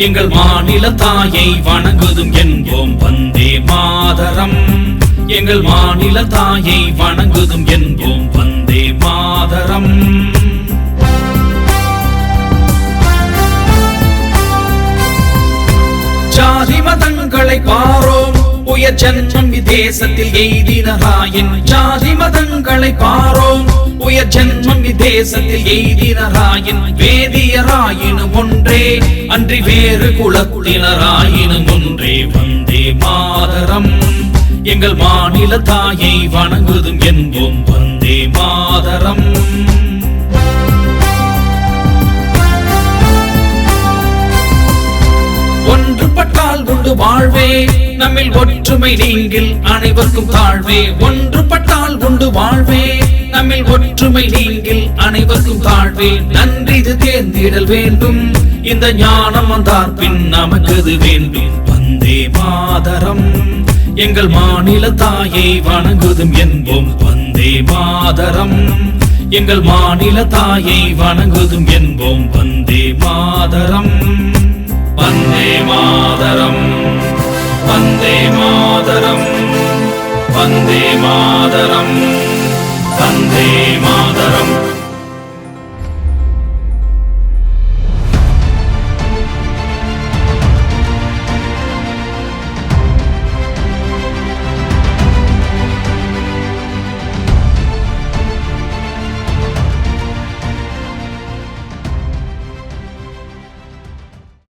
எங்கள் மாநில தாயை வணங்குதும் என்போம் வந்தே மாதரம். எங்கள் மாநில தாயை வணங்குதும் என்போம் வந்தே மாதரம். ஜாதி மதங்களை பாரோம் உயர் ஜன்மம் விதேசத்தில் எய்தினராயின். ஜாதி மதங்களை பாரோம் உயர் ஜன்மம் விதேசத்தில் எய்தினராயின். வேதியராயினும் ஒன்றே அன்றி வேறு குலத்தினராயினும் ஒன்றே வந்தே மாதரம். எங்கள் மாநில தாயை வணங்குதும் என்போம் வந்தே மாதரம். ஒன்றுபட்டால் உண்டு வாழ்வே நம்மில் ஒற்றுமை நீங்கில் அனைவருக்கும் தாழ்வே. ஒன்றுபட்டால் உண்டு வாழ்வே நம்மில் ஒற்றுமை நீங்கில் அனைவருக்கும் தாழ்வே. நன்றிது தேர்ந்திடல் வேண்டும் இந்த ஞானம் வந்தார் பின் நமக்கு வேண்டும் வந்தே மாதரம். எங்கள் மாநில தாயை வணங்குதும் என்போம் வந்தே மாதரம். எங்கள் மாநில தாயை வணங்குதும் என்போம் வந்தே மாதரம். வந்தே மாதரம் வந்தே மாதரம் வந்தே மாதரம் வந்தே மாதரம்.